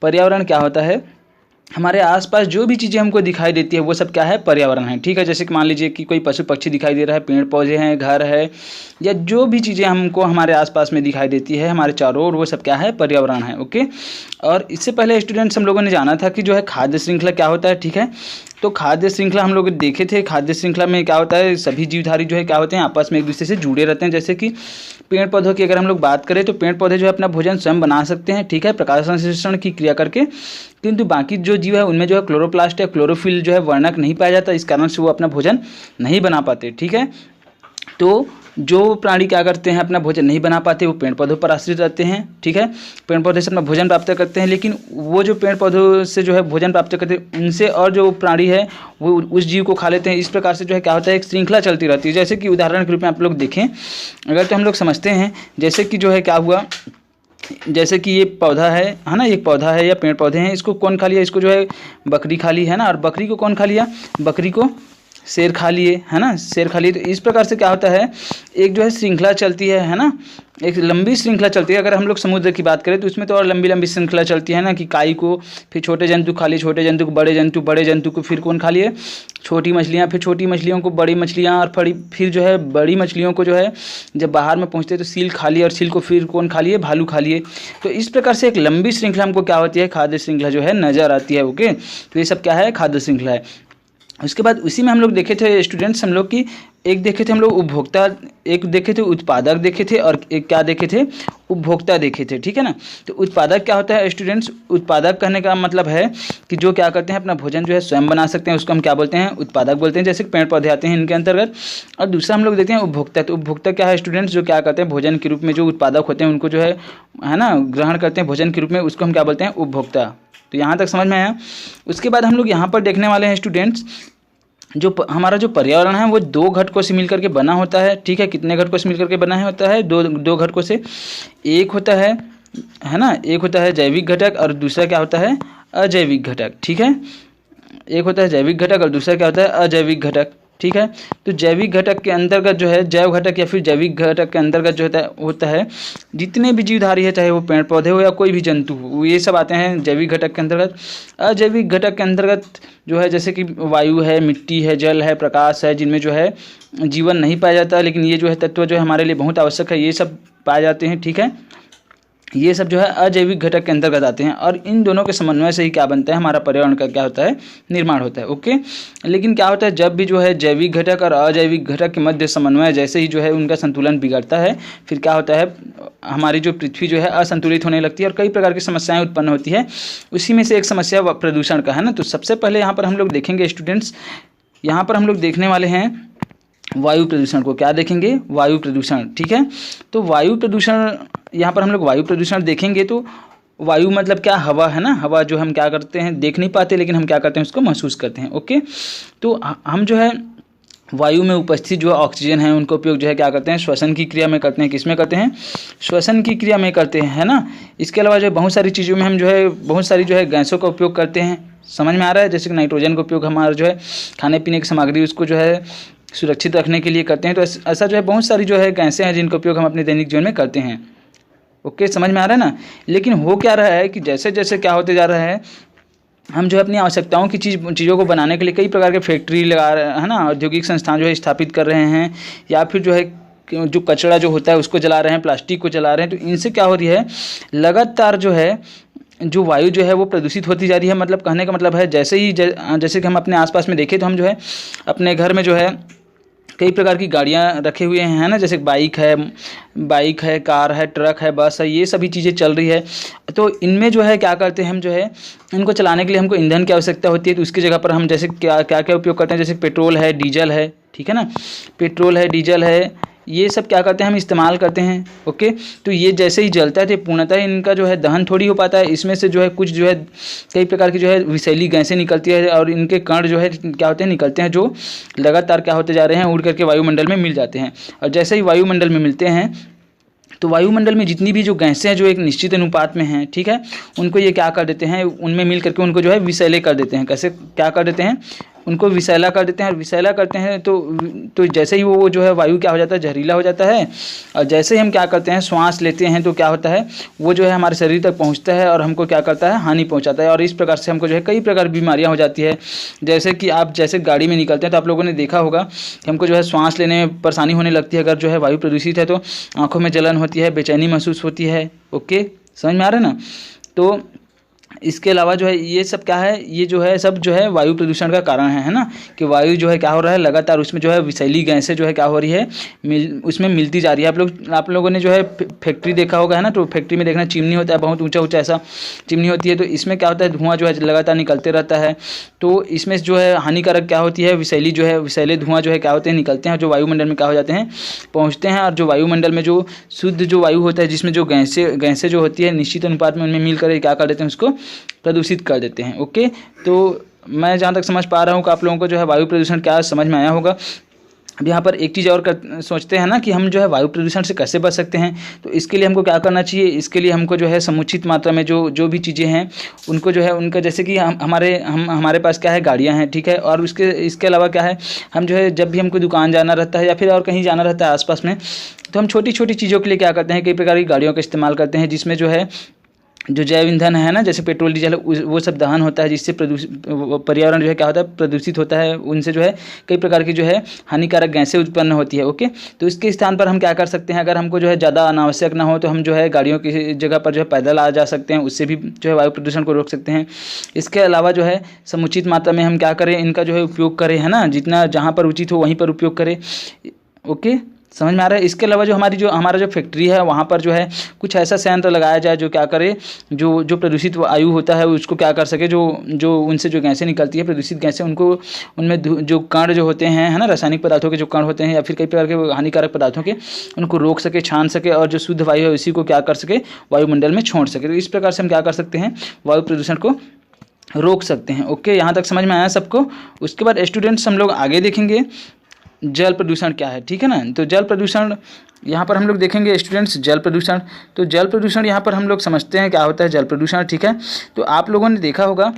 पर्यावरण क्या होता है, हमारे आसपास जो भी चीज़ें हमको दिखाई देती है वो सब क्या है, पर्यावरण है। ठीक है, जैसे कि मान लीजिए कि कोई पशु पक्षी दिखाई दे रहा है, पेड़ पौधे हैं, घर है, या जो भी चीज़ें हमको हमारे आसपास में दिखाई देती है हमारे चारों ओर, वो सब क्या है, पर्यावरण है। ओके, और इससे पहले स्टूडेंट्स हम लोगों ने जाना था कि जो है खाद्य श्रृंखला क्या होता है। ठीक है, तो खाद्य श्रृंखला हम लोग देखे थे। खाद्य श्रृंखला में क्या होता है, सभी जीवधारी जो है क्या होते हैं, आपस में एक दूसरे से जुड़े रहते हैं। जैसे कि पेड़ पौधों की अगर हम लोग बात करें तो पेड़ पौधे जो है अपना भोजन स्वयं बना सकते हैं। ठीक है, प्रकाश संश्लेषण की क्रिया करके, किंतु बाकी जो जीव है उनमें जो है क्लोरोप्लास्ट या क्लोरोफिल जो है वर्णक नहीं पाया जाता, इस कारण से वो अपना भोजन नहीं बना पाते। ठीक है, तो जो प्राणी क्या करते हैं, अपना भोजन नहीं बना पाते, वो पेड़ पौधों पर आश्रित रहते हैं। ठीक है, पेड़ पौधे से अपना भोजन प्राप्त करते हैं, लेकिन वो जो पेड़ पौधों से जो है भोजन प्राप्त करते हैं उनसे और जो प्राणी है वो उस जीव को खा लेते हैं। इस प्रकार से जो है क्या होता है, एक श्रृंखला चलती रहती है। जैसे कि उदाहरण के रूप में आप लोग देखें अगर, तो हम लोग समझते हैं जैसे कि जो है क्या हुआ, जैसे कि ये पौधा है ना, एक पौधा है या पेड़ पौधे हैं, इसको कौन खा लिया, इसको जो है बकरी खा ली है ना, और बकरी को कौन खा लिया, बकरी को शेर खा लिए, है ना, शेर खा लिए। तो इस प्रकार से क्या होता है, एक जो है श्रृंखला चलती है ना, एक लंबी श्रृंखला चलती है। अगर हम लोग समुद्र की बात करें तो उसमें तो और लंबी लंबी श्रृंखला चलती है ना, कि काई को फिर छोटे जंतु खा लिए, छोटे जंतु को बड़े जंतु, बड़े जंतु को फिर कौन खा लिए, छोटी मछलियाँ, फिर छोटी मछलियों को बड़ी मछलियाँ, और फिर जो है बड़ी मछलियों को जो है जब बाहर में पहुँचते तो सील खा लिए, और सील को फिर कौन खा लिए, भालू खा लिए। तो इस प्रकार से एक लंबी श्रृंखला हमको क्या होती है, खाद्य श्रृंखला जो है नजर आती है। ओके, तो ये सब क्या है, खाद्य श्रृंखला है। उसके बाद उसी में हम लोग देखे थे स्टूडेंट्स, हम लोग की एक देखे थे हम लोग उपभोक्ता, एक देखे थे उत्पादक देखे थे, और एक क्या देखे थे, उपभोक्ता देखे थे। ठीक है ना, तो उत्पादक क्या होता है स्टूडेंट्स, उत्पादक कहने का मतलब है कि जो क्या करते हैं, अपना भोजन जो है स्वयं बना सकते हैं, उसको हम क्या बोलते हैं, उत्पादक बोलते हैं। जैसे पेड़ पौधे आते हैं इनके अंतर्गत। और दूसरा हम लोग देखते हैं उपभोक्ता। तो उपभोक्ता क्या है स्टूडेंट्स, जो क्या करते हैं, भोजन के रूप में जो उत्पादक होते हैं उनको जो है ना ग्रहण करते हैं भोजन के रूप में, उसको हम क्या बोलते हैं, उपभोक्ता। तो यहाँ तक समझ में आया। उसके बाद हम लोग यहाँ पर देखने वाले हैं स्टूडेंट्स, जो हमारा जो पर्यावरण है वो दो घटकों से मिलकर के बना होता है। ठीक है, कितने घटकों से मिलकर के बना होता है, दो घटकों से। एक होता है ना, एक होता है जैविक घटक और दूसरा क्या होता है, अजैविक घटक। ठीक है, एक होता है जैविक घटक और दूसरा क्या होता है, अजैविक घटक। ठीक है, तो जैविक घटक के अंतर्गत जो है, जैव घटक या फिर जैविक घटक के अंतर्गत जो होता है जितने भी जीवधारी है, चाहे वो पेड़ पौधे हो या कोई भी जंतु हो, ये सब आते हैं जैविक घटक के अंतर्गत। अजैविक घटक के अंतर्गत जो है जैसे कि वायु है, मिट्टी है, जल है, प्रकाश है, जिनमें जो है जीवन नहीं पाया जाता, लेकिन ये जो है तत्व जो है हमारे लिए बहुत आवश्यक है, ये सब पाए जाते हैं। ठीक है, ये सब जो है अजैविक घटक के अंतर्गत आते हैं, और इन दोनों के समन्वय से ही क्या बनता है, हमारा पर्यावरण का क्या होता है, निर्माण होता है। ओके, लेकिन क्या होता है, जब भी जो है जैविक घटक और अजैविक घटक के मध्य समन्वय जैसे ही जो है उनका संतुलन बिगड़ता है, फिर क्या होता है, हमारी जो पृथ्वी जो है असंतुलित होने लगती है और कई प्रकार की समस्याएं उत्पन्न होती है। उसी में से एक समस्या प्रदूषण का है ना। तो सबसे पहले यहाँ पर हम लोग देखेंगे स्टूडेंट्स, यहाँ पर हम लोग देखने वाले हैं वायु प्रदूषण को। क्या देखेंगे, वायु प्रदूषण। ठीक है, तो वायु प्रदूषण, यहाँ पर हम लोग वायु प्रदूषण देखेंगे। तो वायु मतलब क्या, हवा है ना, हवा जो हम क्या करते हैं, देख नहीं पाते, लेकिन हम क्या करते हैं, उसको महसूस करते हैं। ओके, तो हम जो है वायु में उपस्थित जो ऑक्सीजन है उनका उपयोग जो है क्या करते हैं, श्वसन की क्रिया में करते हैं। किस में करते हैं, श्वसन की क्रिया में करते हैं, है ना। इसके अलावा जो बहुत सारी चीज़ों में हम जो है बहुत सारी जो है गैसों का उपयोग करते हैं। समझ में आ रहा है, जैसे कि नाइट्रोजन का उपयोग हमारा जो है खाने पीने की सामग्री उसको जो है सुरक्षित रखने के लिए करते हैं। तो ऐसा जो है बहुत सारी जो है गैसें हैं जिनका उपयोग हम अपने दैनिक जीवन में करते हैं। ओके, समझ में आ रहा है ना। लेकिन हो क्या रहा है कि जैसे जैसे क्या होते जा रहा है, हम जो है अपनी आवश्यकताओं की चीज़ों को बनाने के लिए कई प्रकार के फैक्ट्री लगा रहे हैं, है ना, औद्योगिक संस्थान जो है स्थापित कर रहे हैं, या फिर जो है जो कचरा जो होता है उसको जला रहे हैं, प्लास्टिक को जला रहे हैं। तो इनसे क्या हो रही है, लगातार जो है जो वायु जो है वो प्रदूषित होती जा रही है। मतलब कहने का मतलब है जैसे कि हम अपने आसपास में देखें तो हम जो है अपने घर में जो है कई प्रकार की गाड़ियाँ रखे हुए हैं, है ना, जैसे बाइक है, कार है, ट्रक है, बस है, ये सभी चीज़ें चल रही है। तो इनमें जो है क्या करते हैं हम, जो है इनको चलाने के लिए हमको ईंधन की आवश्यकता होती है। तो उसकी जगह पर हम जैसे क्या क्या उपयोग करते हैं, जैसे पेट्रोल है, डीजल है। ठीक है ना, पेट्रोल है, डीजल है, ये सब क्या करते हैं, हम इस्तेमाल करते हैं। ओके, तो ये जैसे ही जलता है तो पूर्णतः इनका जो है दहन थोड़ी हो पाता है। इसमें से जो है कुछ जो है कई प्रकार की जो है विषैली गैसें निकलती है, और इनके कण जो है क्या होते हैं, निकलते हैं, जो लगातार क्या होते जा रहे हैं, उड़ करके वायुमंडल में मिल जाते हैं। और जैसे ही वायुमंडल में मिलते हैं तो वायुमंडल में जितनी भी जो गैसें हैं जो एक निश्चित अनुपात में हैं, ठीक है, उनको ये क्या कर देते हैं, उनमें मिल करके उनको जो है विषैले कर देते हैं। कैसे क्या कर देते हैं, उनको विषैला कर देते हैं, और विषैला करते हैं तो जैसे ही वो जो है वायु क्या हो जाता है, जहरीला हो जाता है। और जैसे ही हम क्या करते हैं, श्वास लेते हैं, तो क्या होता है, वो जो है हमारे शरीर तक पहुँचता है और हमको क्या करता है, हानि पहुँचाता है। और इस प्रकार से हमको जो है कई प्रकार की बीमारियाँ हो जाती है। जैसे कि आप जैसे गाड़ी में निकलते हैं तो आप लोगों ने देखा होगा कि हमको जो है सांस लेने में परेशानी होने लगती है। अगर जो है वायु प्रदूषित है तो आंखों में जलन होती है, बेचैनी महसूस होती है। ओके, समझ में आ रहा है ना। तो इसके अलावा जो है ये सब क्या है, ये जो है सब जो है वायु प्रदूषण का कारण है ना, कि वायु जो है क्या हो रहा है, लगातार उसमें जो है विषैली गैसें जो है क्या हो रही है, उसमें मिलती जा रही है। आप लोगों ने जो है फैक्ट्री देखा होगा, है ना। तो फैक्ट्री में देखना चिमनी होता है, बहुत ऊंचा ऊंचा ऐसा चिमनी होती है। तो इसमें क्या होता है, धुआं जो है लगातार निकलते रहता है। तो इसमें जो है हानिकारक क्या होती है, विषैली जो है, विषैले धुआं जो है क्या होते हैं, निकलते हैं, जो वायुमंडल में क्या हो जाते हैं, पहुँचते हैं। और जो वायुमंडल में जो शुद्ध जो वायु होता है, जिसमें जो गैसें जो होती है निश्चित अनुपात में उनमें मिलकर क्या कर देते हैं, उसको प्रदूषित कर देते हैं। ओके, तो मैं जहाँ तक समझ पा रहा हूँ कि आप लोगों को जो है वायु प्रदूषण क्या समझ में आया होगा। अब यहाँ पर एक चीज़ और सोचते हैं ना कि हम जो है वायु प्रदूषण से कैसे बच सकते हैं। तो इसके लिए हमको क्या करना चाहिए, इसके लिए हमको जो है समुचित मात्रा में जो भी चीज़ें हैं उनको जो है उनका, जैसे कि हमारे पास क्या है, गाड़ियाँ हैं, ठीक है। और इसके अलावा क्या है, हम जो है जब भी हमको दुकान जाना रहता है या फिर और कहीं जाना रहता है आसपास में, तो हम छोटी छोटी चीज़ों के लिए क्या करते हैं, कई प्रकार की गाड़ियों का इस्तेमाल करते हैं, जिसमें जो है जो जैव ईंधन है ना, जैसे पेट्रोल डीजल, वो सब दहन होता है, जिससे पर्यावरण जो है क्या होता है, प्रदूषित होता है। उनसे जो है कई प्रकार की जो है हानिकारक गैसें उत्पन्न होती है। ओके, तो इसके स्थान पर हम क्या कर सकते हैं, अगर हमको जो है ज़्यादा अनावश्यक ना हो तो हम जो है गाड़ियों की जगह पर जो है पैदल आ जा सकते हैं, उससे भी जो है वायु प्रदूषण को रोक सकते हैं। इसके अलावा जो है समुचित मात्रा में हम क्या करें, इनका जो है उपयोग करें, है ना, जितना जहाँ पर उचित हो वहीं पर उपयोग करें। ओके, समझ में आ रहा है। इसके अलावा जो हमारा जो फैक्ट्री है, वहाँ पर जो है कुछ ऐसा संयंत्र लगाया जाए जो क्या करे, जो प्रदूषित वायु होता है उसको क्या कर सके, जो उनसे जो गैसें निकलती है, प्रदूषित गैसें, उनको उनमें जो कण जो होते हैं, है ना, रासायनिक पदार्थों के जो कण होते हैं या फिर कई प्रकार के हानिकारक पदार्थों के, उनको रोक सके, छान सके, और जो शुद्ध वायु है उसी को क्या कर सके, वायुमंडल में छोड़ सके। तो इस प्रकार से हम क्या कर सकते हैं, वायु प्रदूषण को रोक सकते हैं। ओके, यहाँ तक समझ में आया सबको। उसके बाद स्टूडेंट्स हम लोग आगे देखेंगे जल प्रदूषण क्या है, ठीक है ना। तो जल प्रदूषण यहाँ पर हम लोग देखेंगे स्टूडेंट्स, जल प्रदूषण। तो जल प्रदूषण यहाँ पर हम लोग समझते हैं क्या होता है जल प्रदूषण, ठीक है। तो आप लोगों ने देखा होगा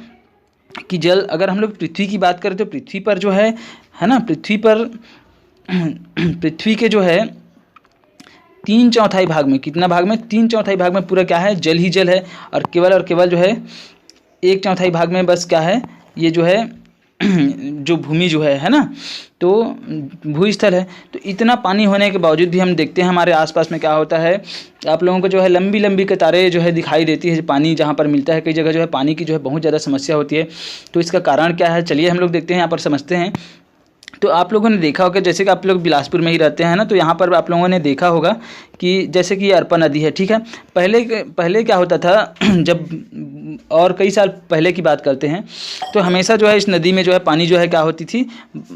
कि जल, अगर हम लोग पृथ्वी की बात करें तो पृथ्वी पर जो है ना, पृथ्वी पर पृथ्वी के जो है 3/4 भाग में, कितना भाग में, 3/4 भाग में पूरा क्या है, जल ही जल है। और केवल जो है 1/4 भाग में बस क्या है, ये जो है जो भूमि जो है ना, तो भूस्थल है। तो इतना पानी होने के बावजूद भी हम देखते हैं हमारे आसपास में क्या होता है, आप लोगों को जो है लंबी लंबी कतारें जो है दिखाई देती है, पानी जहाँ पर मिलता है। कई जगह जो है पानी की जो है बहुत ज़्यादा समस्या होती है। तो इसका कारण क्या है, चलिए हम लोग देखते हैं, यहाँ पर समझते हैं। तो आप लोगों ने देखा होगा, जैसे कि आप लोग बिलासपुर में ही रहते हैं ना, तो यहाँ पर आप लोगों ने देखा होगा कि जैसे कि ये अरपा नदी है, ठीक है। पहले क्या होता था जब, और कई साल पहले की बात करते हैं, तो हमेशा जो है इस नदी में जो है पानी जो है क्या होती थी,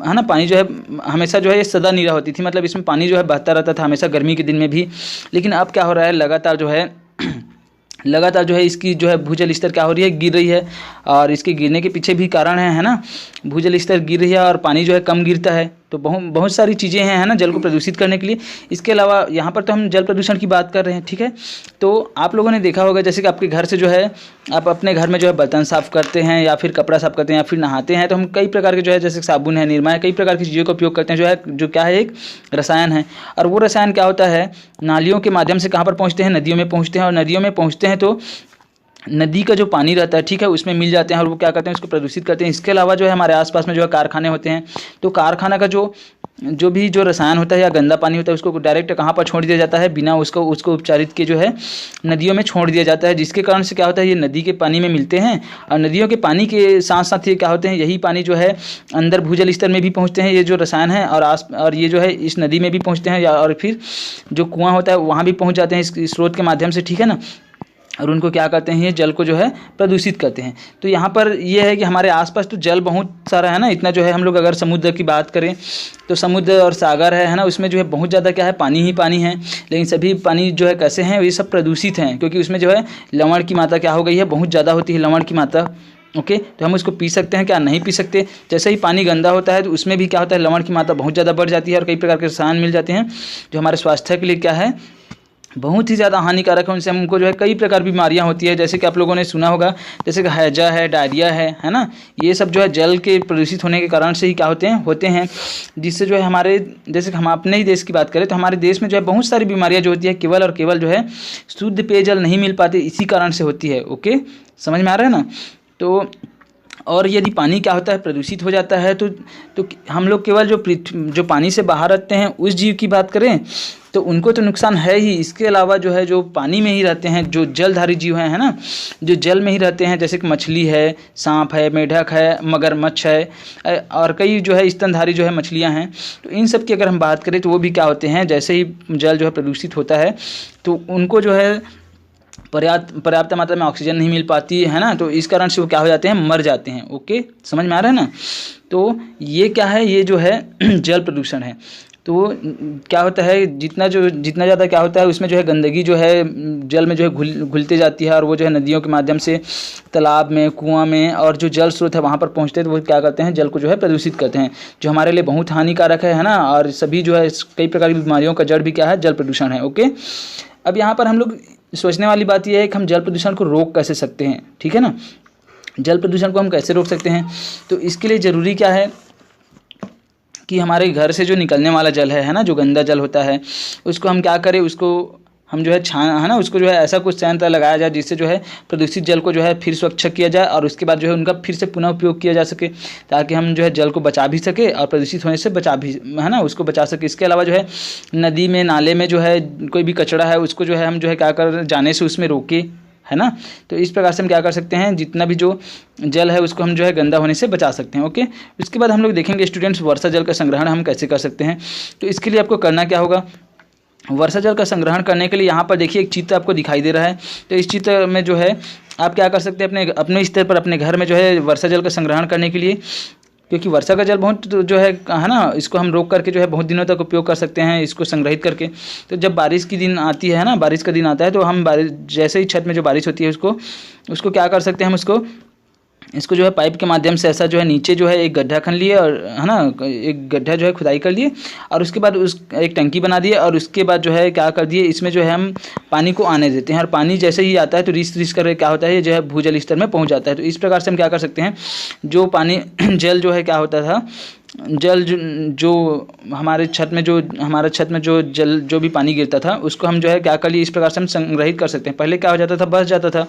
है ना, पानी जो है हमेशा जो है ये सदा नीरा होती थी, मतलब इसमें पानी जो है बहता रहता था हमेशा, गर्मी के दिन में भी। लेकिन अब क्या हो रहा है, लगातार जो है इसकी जो है भूजल स्तर क्या हो रही है, गिर रही है। और इसके गिरने के पीछे भी कारण है ना, भूजल स्तर गिर रही है और पानी जो है कम गिरता है। तो बहुत सारी चीज़ें हैं, है ना, जल को प्रदूषित करने के लिए। इसके अलावा यहाँ पर तो हम जल प्रदूषण की बात कर रहे हैं, ठीक है। तो आप लोगों ने देखा होगा, जैसे कि आपके घर से जो है, आप अपने घर में जो है बर्तन साफ़ करते हैं या फिर कपड़ा साफ़ करते हैं या फिर नहाते हैं, तो हम कई प्रकार के जो है, जैसे साबुन है, निरमा है, कई प्रकार की चीज़ों का उपयोग करते हैं, जो क्या है, एक रसायन है। और वो रसायन क्या होता है, नालियों के माध्यम से कहाँ पर पहुँचते हैं, नदियों में पहुँचते हैं। और नदियों में पहुँचते हैं तो नदी का जो पानी रहता है, ठीक है, उसमें मिल जाते हैं और वो क्या करते हैं, उसको प्रदूषित करते हैं। इसके अलावा जो है हमारे आसपास में जो है कारखाने होते हैं, तो कारखाना का जो भी रसायन होता है या गंदा पानी होता है, उसको डायरेक्ट कहाँ पर छोड़ दिया जाता है, बिना उसको उपचारित के जो है नदियों में छोड़ दिया जाता है। जिसके कारण से क्या होता है, ये नदी के पानी में मिलते हैं। और नदियों के पानी के साथ साथ ये क्या होते हैं, यही पानी जो है अंदर भूजल स्तर में भी पहुँचते हैं, ये जो रसायन है, और ये जो है इस नदी में भी पहुँचते हैं, और फिर जो कुआँ होता है वहाँ भी पहुँच जाते हैं इस स्रोत के माध्यम से, ठीक है ना। और उनको क्या करते हैं, ये जल को जो है प्रदूषित करते हैं। तो यहाँ पर ये है कि हमारे आसपास तो जल बहुत सारा है ना, इतना जो है, हम लोग अगर समुद्र की बात करें तो समुद्र और सागर है ना, उसमें जो है बहुत ज़्यादा क्या है, पानी ही पानी है। लेकिन सभी पानी जो है कैसे हैं, ये सब प्रदूषित हैं, क्योंकि उसमें जो है लवण की मात्रा क्या हो गई है, बहुत ज़्यादा होती है लवण की मात्रा। ओके, तो हम उसको पी सकते हैं क्या, नहीं पी सकते। जैसे ही पानी गंदा होता है तो उसमें भी क्या होता है, लवण की मात्रा बहुत ज़्यादा बढ़ जाती है और कई प्रकार के रसायन मिल जाते हैं जो हमारे स्वास्थ्य के लिए क्या है, बहुत ही ज़्यादा हानिकारक है। उनसे हमको जो है कई प्रकार की बीमारियां होती है, जैसे कि आप लोगों ने सुना होगा, जैसे कि हैजा है, डायरिया है ना। ये सब जो है जल के प्रदूषित होने के कारण से ही क्या होते हैं जिससे जो है हमारे, जैसे कि हम अपने ही देश की बात करें तो हमारे देश में जो है बहुत सारी बीमारियां जो होती है केवल और केवल जो है शुद्ध पेयजल नहीं मिल पाती, इसी कारण से होती है। ओके, समझ में आ रहा है ना। तो और यदि पानी क्या होता है प्रदूषित हो जाता है तो हम लोग केवल जो पानी से बाहर रहते हैं उस जीव की बात करें तो उनको तो नुकसान है ही, इसके अलावा जो है जो पानी में ही रहते हैं, जो जलधारी जीव हैं, है ना, जो जल में ही रहते हैं, जैसे कि मछली है, सांप है, मेढक है, मगरमच्छ है, और कई जो है स्तनधारी जो है मछलियां हैं। तो इन सब की अगर हम बात करें तो वो भी क्या होते हैं, जैसे ही जल जो है प्रदूषित होता है तो उनको जो है पर्याप्त मात्रा में ऑक्सीजन नहीं मिल पाती है ना, तो इस कारण से वो क्या हो जाते हैं, मर जाते हैं। ओके, समझ में आ रहा है ना। तो ये क्या है, ये जो है जल प्रदूषण है। तो क्या होता है, जितना ज़्यादा क्या होता है उसमें जो है गंदगी जो है जल में जो है घुलते जाती है, और वो जो है नदियों के माध्यम से तालाब में, कुआं में, और जो जल स्रोत है वहाँ पर पहुँचते हैं तो वो क्या करते हैं, जल को जो है प्रदूषित करते हैं, जो हमारे लिए बहुत हानिकारक है ना। और सभी जो है कई प्रकार की बीमारियों का जड़ भी क्या है, जल प्रदूषण है। ओके, अब यहाँ पर हम लोग सोचने वाली बात यह है कि हम जल प्रदूषण को रोक कैसे सकते हैं, ठीक है ना। जल प्रदूषण को हम कैसे रोक सकते हैं, तो इसके लिए ज़रूरी क्या है कि हमारे घर से जो निकलने वाला जल है ना, जो गंदा जल होता है, उसको हम क्या करें, उसको हम जो है है ना, उसको जो है ऐसा कुछ संयंत्र लगाया जाए जिससे जो है प्रदूषित जल को जो है फिर स्वच्छ किया जाए, और उसके बाद जो है उनका फिर से पुनः उपयोग किया जा सके, ताकि हम जो है जल को बचा भी सके और प्रदूषित होने से बचा भी, है ना, उसको बचा सके। इसके अलावा जो है नदी में, नाले में जो है कोई भी कचरा है उसको जो है हम जो है क्या कर जाने से उसमें रोके, है ना। तो इस प्रकार से हम क्या कर सकते हैं, जितना भी जो जल है उसको हम जो है गंदा होने से बचा सकते हैं। ओके, उसके बाद हम लोग देखेंगे स्टूडेंट्स वर्षा जल का संग्रहण हम कैसे कर सकते हैं। तो इसके लिए आपको करना क्या होगा, वर्षा जल का संग्रहण करने के लिए यहाँ पर देखिए एक चित्र आपको दिखाई दे रहा है। तो इस चित्र में जो है आप क्या कर सकते हैं, अपने स्तर पर अपने घर में जो है वर्षा जल का संग्रहण करने के लिए, क्योंकि वर्षा का जल बहुत जो है ना, इसको हम रोक करके जो है बहुत दिनों तक उपयोग कर सकते हैं, इसको संग्रहित करके। तो जब बारिश की दिन आती है ना, बारिश का दिन आता है तो हम बारिश जैसे ही छत में जो बारिश होती है उसको क्या कर सकते हैं, हम इसको जो है पाइप के माध्यम से ऐसा जो है नीचे जो है एक गड्ढा खन लिए, और है ना एक गड्ढा जो है खुदाई कर लिए, और उसके बाद एक टंकी बना दिए, और उसके बाद जो है क्या कर दिए, इसमें जो है हम पानी को आने देते हैं, और पानी जैसे ही आता है तो रिस कर क्या होता है, ये जो है भूजल स्तर में पहुंच जाता है। तो इस प्रकार से हम क्या कर सकते हैं, जो पानी जल जो है क्या होता था, जल जो हमारे छत में जो जल जो भी पानी गिरता था उसको हम जो है क्या कर लिए, इस प्रकार से हम संग्रहित कर सकते हैं। पहले क्या हो जाता था, बस जाता था,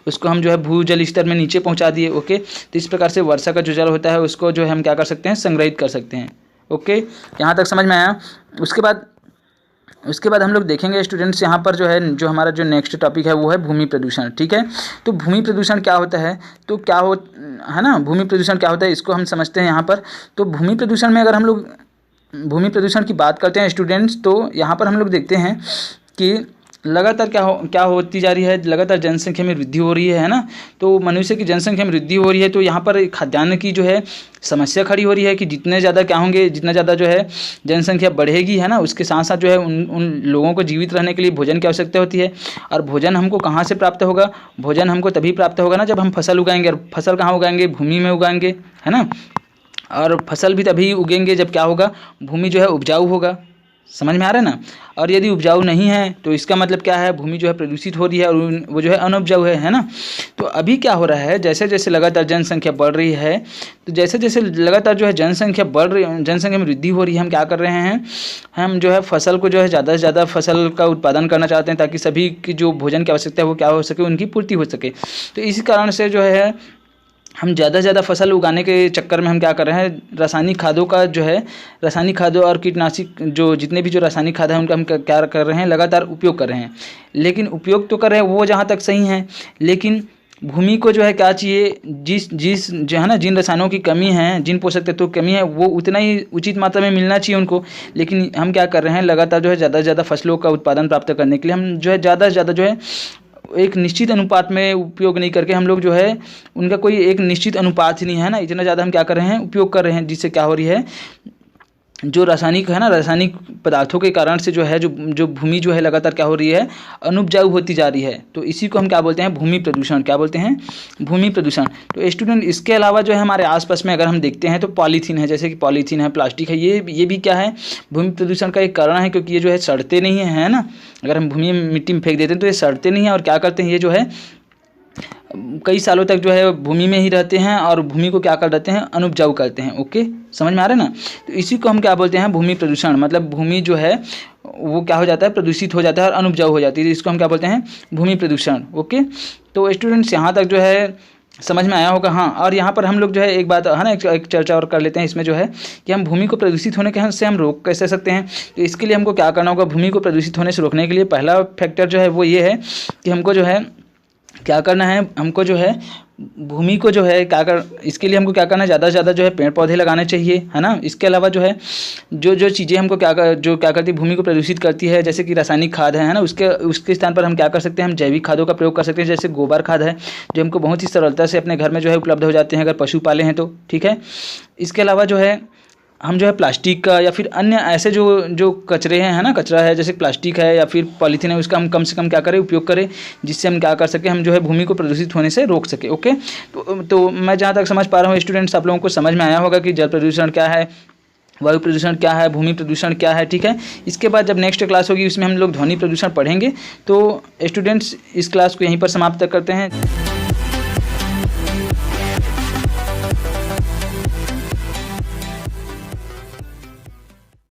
उसको हम जो है भूजल स्तर में नीचे पहुंचा दिए। ओके, तो इस प्रकार से वर्षा का जो जल होता है उसको जो है हम क्या कर सकते हैं, संग्रहित कर सकते हैं। ओके, यहाँ तक समझ में आया। उसके बाद हम लोग देखेंगे स्टूडेंट्स, यहाँ पर जो है जो हमारा जो नेक्स्ट टॉपिक है वो है भूमि प्रदूषण, ठीक है। तो भूमि प्रदूषण क्या होता है, तो है ना, भूमि प्रदूषण क्या होता है इसको हम समझते हैं यहाँ पर। तो भूमि प्रदूषण में अगर हम लोग भूमि प्रदूषण की बात करते हैं स्टूडेंट्स, तो यहाँ पर हम लोग देखते हैं कि लगातार क्या होती जा रही है, लगातार जनसंख्या में वृद्धि हो रही है ना। तो मनुष्य की जनसंख्या में वृद्धि हो रही है, तो यहाँ पर खाद्यान्न की जो है समस्या खड़ी हो रही है कि जितने ज़्यादा क्या होंगे, जितना ज़्यादा जो है जनसंख्या बढ़ेगी, है ना, उसके साथ साथ जो है उन लोगों को जीवित रहने के लिए भोजन की आवश्यकता होती है। और भोजन हमको कहाँ से प्राप्त होगा, भोजन हमको तभी प्राप्त होगा ना जब हम फसल उगाएंगे, और फसल कहाँ उगाएंगे, भूमि में उगाएंगे, है ना। और फसल भी तभी उगेंगे जब क्या होगा, भूमि जो है उपजाऊ होगा। समझ में आ रहा है ना। और यदि उपजाऊ नहीं है तो इसका मतलब क्या है, भूमि जो है प्रदूषित हो रही है और वो जो है अनुपजाऊ है ना। तो अभी क्या हो रहा है, जैसे जैसे लगातार जनसंख्या बढ़ रही है, तो जैसे जैसे लगातार जो है जनसंख्या में वृद्धि हो रही है, हम क्या कर रहे हैं, हम जो है फसल को जो है ज़्यादा से ज़्यादा फसल का उत्पादन करना चाहते हैं, ताकि सभी की जो भोजन की आवश्यकता है वो क्या हो सके, उनकी पूर्ति हो सके। तो इसी कारण से जो है हम ज़्यादा से ज़्यादा फसल उगाने के चक्कर में हम क्या कर रहे हैं, रासायनिक खादों और कीटनाशक जो जितने भी जो रासायनिक खाद है उनका हम क्या कर रहे हैं, लगातार उपयोग कर रहे हैं। लेकिन उपयोग तो कर रहे हैं वो जहाँ तक सही है, लेकिन भूमि को जो है क्या चाहिए, जिस जो है ना, जिन रसायनों की कमी है, जिन पोषक तत्वों की कमी है, वो उतना ही उचित मात्रा में मिलना चाहिए उनको। लेकिन हम क्या कर रहे हैं, लगातार जो है ज़्यादा से ज़्यादा फसलों का उत्पादन प्राप्त करने के लिए हम जो है ज़्यादा से ज़्यादा जो है एक निश्चित अनुपात में उपयोग नहीं करके हम लोग जो है उनका कोई एक निश्चित अनुपात ही नहीं है ना, इतना ज़्यादा हम क्या कर रहे हैं, उपयोग कर रहे हैं, जिससे क्या हो रही है, जो रासायनिक है ना, रासायनिक पदार्थों के कारण से जो है जो भूमि जो है लगातार क्या हो रही है, अनुपजाऊ होती जा रही है। तो इसी को हम क्या बोलते हैं, भूमि प्रदूषण। क्या बोलते हैं, भूमि प्रदूषण। तो स्टूडेंट इसके अलावा जो है हमारे आसपास में अगर हम देखते हैं तो पॉलीथीन है, जैसे कि पॉलीथीन है, प्लास्टिक है, ये भी क्या है, भूमि प्रदूषण का एक कारण है, क्योंकि ये जो है सड़ते नहीं है ना। अगर हम भूमि में मिट्टी में फेंक देते हैं तो ये सड़ते नहीं है और क्या करते हैं, ये जो है कई सालों तक जो है भूमि में ही रहते हैं और भूमि को क्या कर देते हैं, अनुपजाऊ करते हैं। ओके, समझ में आ रहा है ना। तो इसी को हम क्या बोलते हैं, भूमि प्रदूषण। मतलब भूमि जो है वो क्या हो जाता है, प्रदूषित हो जाता है और अनुपजाऊ हो जाती है, इसको हम क्या बोलते हैं, भूमि प्रदूषण। ओके, तो स्टूडेंट्स यहाँ तक जो है समझ में आया होगा। हाँ, और यहाँ पर हम लोग जो है एक बात है ना, एक चर्चा और कर लेते हैं इसमें, जो है कि हम भूमि को प्रदूषित होने के से हम रोक कैसे सकते हैं। तो इसके लिए हमको क्या करना होगा, भूमि को प्रदूषित होने से रोकने के लिए पहला फैक्टर जो है वो ये है कि हमको जो है क्या करना है, हमको जो है भूमि को जो है क्या कर, इसके लिए हमको क्या करना है, ज़्यादा से ज़्यादा जो है पेड़ पौधे लगाने चाहिए, है ना। इसके अलावा जो है जो चीज़ें हमको क्या करती है, भूमि को प्रदूषित करती है, जैसे कि रासायनिक खाद है ना, उसके स्थान पर हम क्या कर सकते हैं, हम जैविक खादों का प्रयोग कर सकते हैं, जैसे गोबर खाद है, जो हमको बहुत ही सरलता से अपने घर में जो है उपलब्ध हो जाते हैं अगर पशु पाले हैं तो, ठीक है। इसके अलावा जो है हम जो है प्लास्टिक का या फिर अन्य ऐसे जो कचरे हैं, है ना, कचरा है जैसे प्लास्टिक है या फिर पॉलीथीन है, उसका हम कम से कम क्या करें, उपयोग करें, जिससे हम क्या कर सकें, हम जो है भूमि को प्रदूषित होने से रोक सके। ओके, तो मैं जहाँ तक समझ पा रहा हूँ स्टूडेंट्स, आप लोगों को समझ में आया होगा कि जल प्रदूषण क्या है, वायु प्रदूषण क्या है, भूमि प्रदूषण क्या है, ठीक है। इसके बाद जब नेक्स्ट क्लास होगी उसमें हम लोग ध्वनि प्रदूषण पढ़ेंगे। तो स्टूडेंट्स इस क्लास को यहीं पर समाप्त करते हैं।